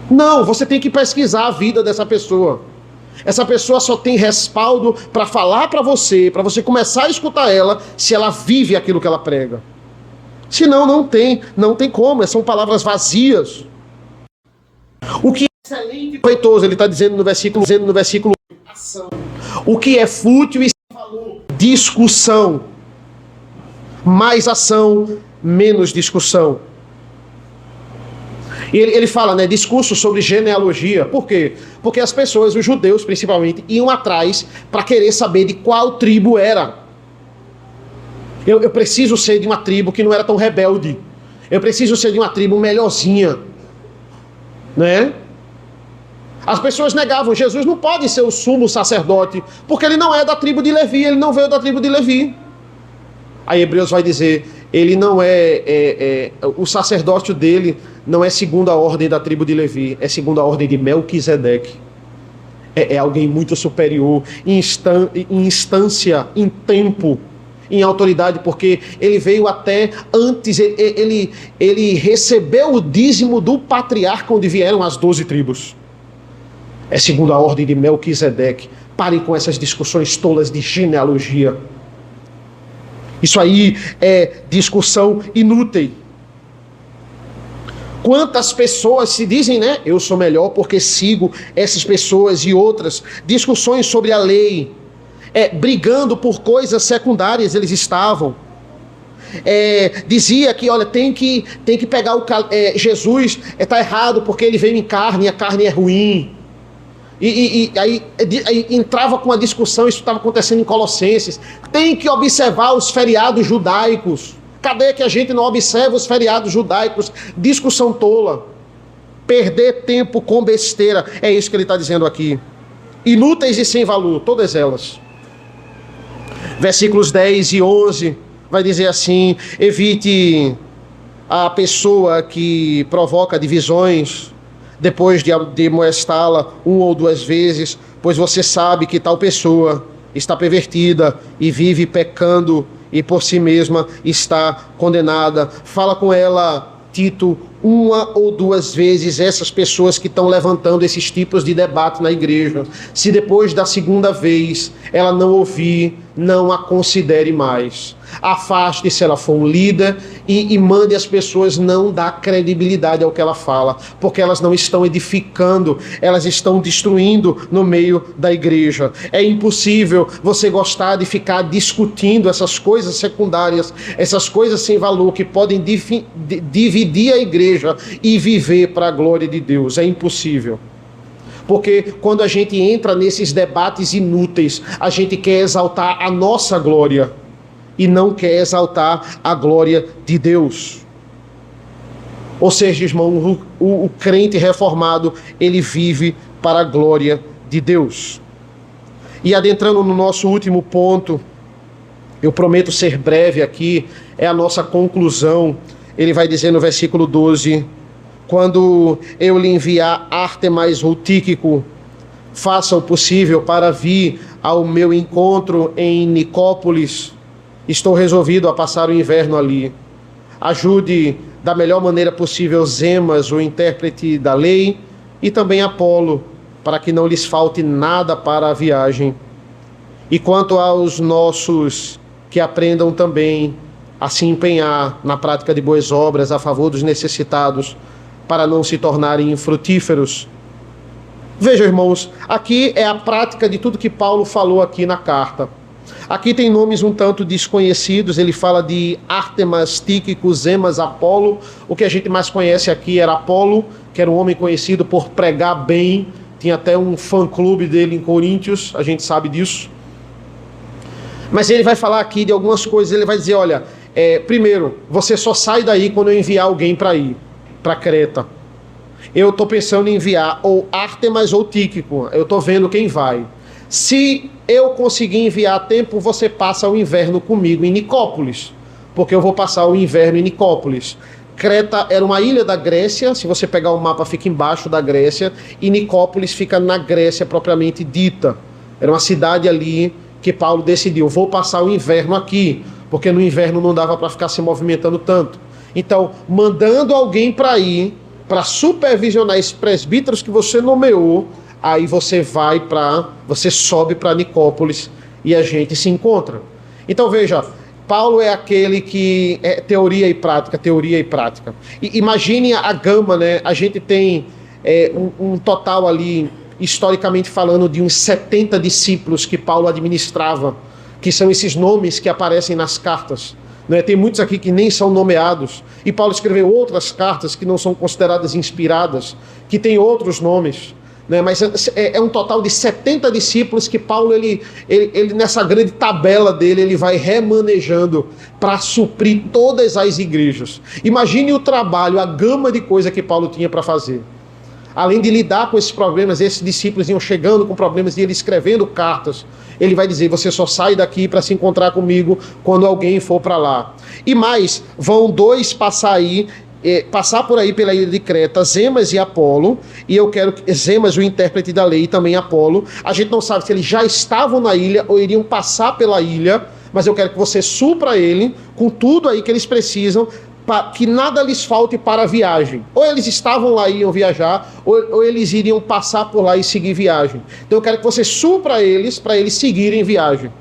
Speaker 1: Não, você tem que pesquisar a vida dessa pessoa. Essa pessoa só tem respaldo para falar para você começar a escutar ela, se ela vive aquilo que ela prega. Senão não tem como, são palavras vazias. O que é excelente e proveitoso, ele está dizendo no versículo ação. O que é fútil e sem valor, discussão. Mais ação, menos discussão. E ele fala, né, discurso sobre genealogia. Por quê? Porque as pessoas, os judeus principalmente, iam atrás para querer saber de qual tribo era. Eu preciso ser de uma tribo que não era tão rebelde. Eu preciso ser de uma tribo melhorzinha. Né? As pessoas negavam, Jesus não pode ser o sumo sacerdote, porque ele não é da tribo de Levi, ele não veio da tribo de Levi. Aí Hebreus vai dizer, ele não o sacerdócio dele não é segundo a ordem da tribo de Levi, é segundo a ordem de Melquisedeque. É alguém muito superior, em instância, em tempo, em autoridade, porque ele veio até antes, ele recebeu o dízimo do patriarca onde vieram as 12 tribos. É segundo a ordem de Melquisedeque. Parem com essas discussões tolas de genealogia. Isso aí é discussão inútil. Quantas pessoas se dizem, né? Eu sou melhor porque sigo essas pessoas e outras. Discussões sobre a lei. Brigando por coisas secundárias eles estavam. Dizia que, olha, tem que pegar Jesus, está errado porque ele veio em carne e a carne é ruim. Aí entrava com a discussão, isso estava acontecendo em Colossenses. Tem que observar os feriados judaicos. Cadê que a gente não observa os feriados judaicos? Discussão tola. Perder tempo com besteira. É isso que ele está dizendo aqui. Inúteis e sem valor, todas elas. Versículos 10 e 11 vai dizer assim: evite a pessoa que provoca divisões depois de amoestá-la 1 ou 2 vezes, pois você sabe que tal pessoa está pervertida e vive pecando e por si mesma está condenada. Fala com ela, Tito, 1 ou 2 vezes essas pessoas que estão levantando esses tipos de debate na igreja. Se depois da 2ª vez ela não ouvir, não a considere mais. Afaste se ela for um líder e mande as pessoas não dar credibilidade ao que ela fala, porque elas não estão edificando, elas estão destruindo no meio da igreja. É impossível você gostar de ficar discutindo essas coisas secundárias, essas coisas sem valor que podem dividir a igreja e viver para a glória de Deus. É impossível. Porque quando a gente entra nesses debates inúteis, a gente quer exaltar a nossa glória e não quer exaltar a glória de Deus. Ou seja, irmão, o crente reformado, ele vive para a glória de Deus. E adentrando no nosso último ponto, eu prometo ser breve aqui, é a nossa conclusão. Ele vai dizer no versículo 12: quando eu lhe enviar Ártemas ou Tíquico, faça o possível para vir ao meu encontro em Nicópolis. Estou resolvido a passar o inverno ali. Ajude da melhor maneira possível Zemas, o intérprete da lei, e também Apolo, para que não lhes falte nada para a viagem. E quanto aos nossos, que aprendam também a se empenhar na prática de boas obras a favor dos necessitados, para não se tornarem infrutíferos. Veja, irmãos, aqui é a prática de tudo que Paulo falou aqui na carta. Aqui tem nomes um tanto desconhecidos. Ele fala de Ártemas, Tíquico, Zemas, Apolo. O que a gente mais conhece aqui era Apolo, que era um homem conhecido por pregar bem. Tinha até um fã-clube dele em Coríntios, a gente sabe disso. Mas ele vai falar aqui de algumas coisas. Ele vai dizer, olha, primeiro, você só sai daí quando eu enviar alguém para ir para Creta. Eu estou pensando em enviar ou Ártemas ou Tíquico. Eu estou vendo quem vai. Se eu conseguir enviar a tempo, você passa o inverno comigo em Nicópolis, porque eu vou passar o inverno em Nicópolis. Creta era uma ilha da Grécia, se você pegar o mapa fica embaixo da Grécia, e Nicópolis fica na Grécia propriamente dita. Era uma cidade ali que Paulo decidiu, vou passar o inverno aqui, porque no inverno não dava para ficar se movimentando tanto. Então, mandando alguém para ir, para supervisionar esses presbíteros que você nomeou, aí você sobe para Nicópolis e a gente se encontra. Então veja, Paulo é aquele que é teoria e prática. E imagine a gama, né? A gente tem um total ali, historicamente falando, de uns 70 discípulos que Paulo administrava, que são esses nomes que aparecem nas cartas. Né? Tem muitos aqui que nem são nomeados. E Paulo escreveu outras cartas que não são consideradas inspiradas, que têm outros nomes. Mas é um total de 70 discípulos que Paulo, ele nessa grande tabela dele, ele vai remanejando para suprir todas as igrejas. Imagine o trabalho, a gama de coisa que Paulo tinha para fazer. Além de lidar com esses problemas, esses discípulos iam chegando com problemas e ele escrevendo cartas. Ele vai dizer, você só sai daqui para se encontrar comigo quando alguém for para lá. E mais, vão 2 passar por aí pela ilha de Creta, Zemas e Apolo, e eu quero que Zemas, o intérprete da lei, e também Apolo. A gente não sabe se eles já estavam na ilha ou iriam passar pela ilha, mas eu quero que você supra ele com tudo aí que eles precisam, que nada lhes falte para a viagem. Ou eles estavam lá e iam viajar, ou eles iriam passar por lá e seguir viagem. Então eu quero que você supra eles para eles seguirem viagem.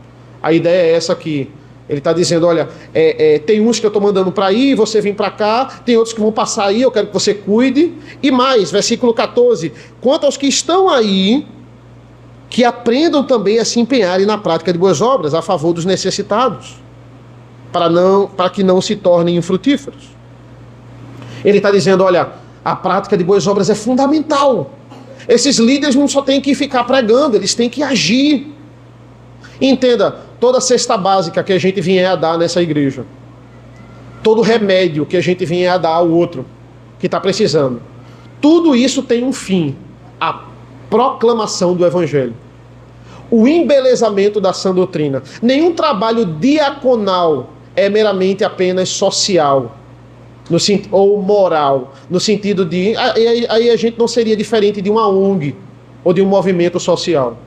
Speaker 1: A ideia é essa aqui. Ele está dizendo, olha, tem uns que eu estou mandando para aí, você vem para cá, tem outros que vão passar aí, eu quero que você cuide. E mais, versículo 14, quanto aos que estão aí, que aprendam também a se empenharem na prática de boas obras, a favor dos necessitados, para que não se tornem infrutíferos. Ele está dizendo, olha, a prática de boas obras é fundamental. Esses líderes não só têm que ficar pregando, eles têm que agir. Entenda, toda cesta básica que a gente vier a dar nessa igreja, todo remédio que a gente vier a dar ao outro que está precisando, tudo isso tem um fim: a proclamação do Evangelho, o embelezamento da sã doutrina. Nenhum trabalho diaconal é meramente apenas social ou moral, no sentido de... Aí a gente não seria diferente de uma ONG ou de um movimento social.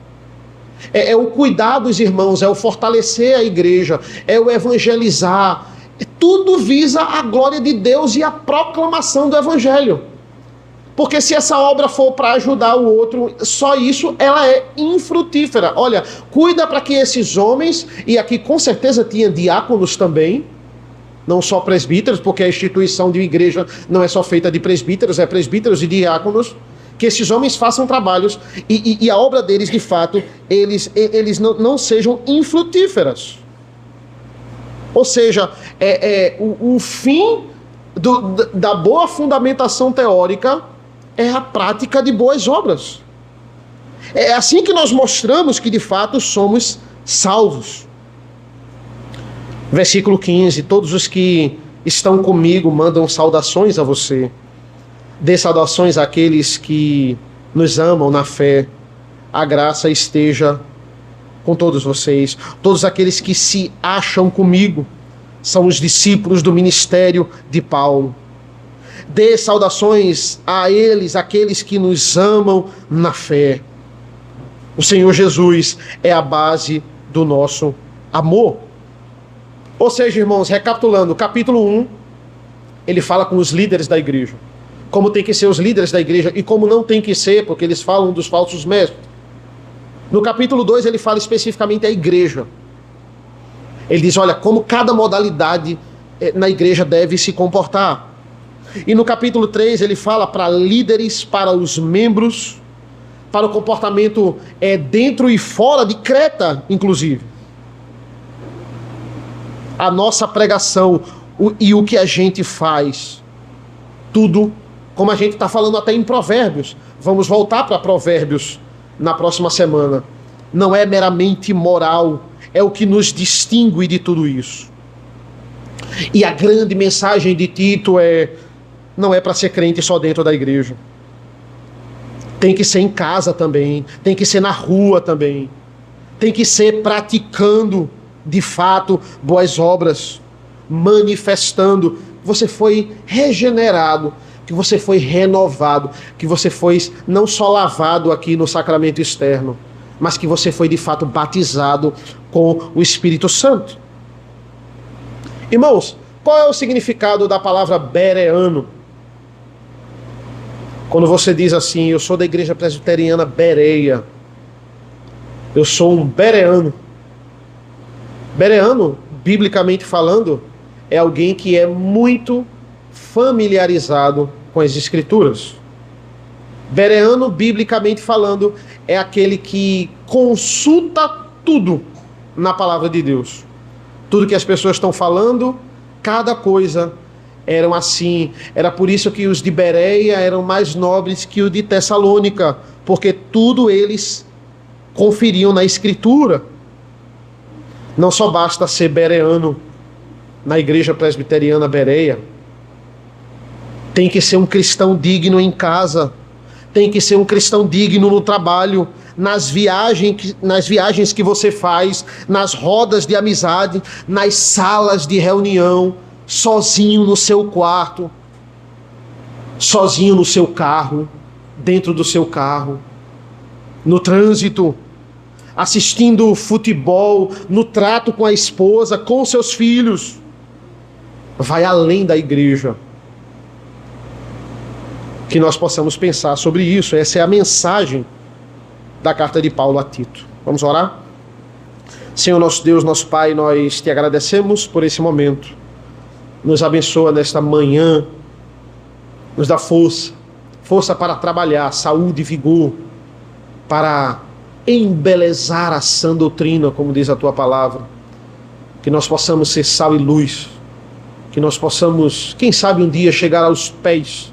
Speaker 1: É o cuidar dos irmãos, é o fortalecer a igreja, é o evangelizar. Tudo visa a glória de Deus e a proclamação do Evangelho. Porque se essa obra for para ajudar o outro, só isso, ela é infrutífera. Olha, cuida para que esses homens, e aqui com certeza tinha diáconos também, não só presbíteros, porque a instituição de igreja não é só feita de presbíteros, é presbíteros e diáconos, que esses homens façam trabalhos e a obra deles, de fato, eles não sejam infrutíferas. Ou seja, o fim da boa fundamentação teórica é a prática de boas obras. É assim que nós mostramos que, de fato, somos salvos. Versículo 15, todos os que estão comigo mandam saudações a você. Dê saudações àqueles que nos amam na fé. A graça esteja com todos vocês. Todos aqueles que se acham comigo são os discípulos do ministério de Paulo. Dê saudações a eles, aqueles que nos amam na fé. O Senhor Jesus é a base do nosso amor. Ou seja, irmãos, recapitulando, capítulo 1, ele fala com os líderes da igreja. Como tem que ser os líderes da igreja e como não tem que ser, porque eles falam dos falsos mestres. No capítulo 2, ele fala especificamente à igreja. Ele diz, olha, como cada modalidade na igreja deve se comportar. E no capítulo 3, ele fala para líderes, para os membros, para o comportamento dentro e fora de Creta, inclusive. A nossa pregação e o que a gente faz, tudo, como a gente está falando até em Provérbios. Vamos voltar para Provérbios na próxima semana. Não é meramente moral, é o que nos distingue de tudo isso. E a grande mensagem de Tito não é para ser crente só dentro da igreja. Tem que ser em casa também, tem que ser na rua também, tem que ser praticando de fato boas obras, manifestando que você foi regenerado, que você foi renovado, que você foi não só lavado aqui no sacramento externo, mas que você foi de fato batizado com o Espírito Santo. Irmãos, qual é o significado da palavra bereano? Quando você diz assim, eu sou da igreja presbiteriana Bereia, eu sou um bereano. Bereano, biblicamente falando, é alguém que é muito familiarizado com as Escrituras. Bereano, biblicamente falando, é aquele que consulta tudo na palavra de Deus. Tudo que as pessoas estão falando, cada coisa eram assim. Era por isso que os de Bereia eram mais nobres que os de Tessalônica, porque tudo eles conferiam na Escritura. Não só basta ser bereano na igreja presbiteriana Bereia. Tem que ser um cristão digno em casa. Tem que ser um cristão digno no trabalho, nas viagens que você faz, nas rodas de amizade, nas salas de reunião, sozinho no seu quarto, sozinho no seu carro, dentro do seu carro, no trânsito, assistindo futebol, no trato com a esposa, com seus filhos. Vai além da igreja. Que nós possamos pensar sobre isso. Essa é a mensagem da carta de Paulo a Tito. Vamos orar? Senhor nosso Deus, nosso Pai, nós te agradecemos por esse momento. Nos abençoa nesta manhã, nos dá força para trabalhar, saúde e vigor, para embelezar a sã doutrina, como diz a tua palavra. Que nós possamos ser sal e luz, que nós possamos, quem sabe um dia, chegar aos pés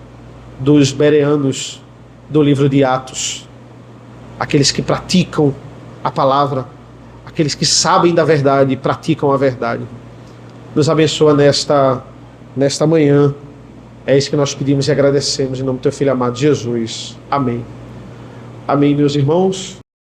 Speaker 1: dos bereanos do livro de Atos, aqueles que praticam a palavra, aqueles que sabem da verdade e praticam a verdade. Nos abençoa nesta manhã. É isso que nós pedimos e agradecemos em nome do teu Filho amado Jesus. Amém. Amém, meus irmãos.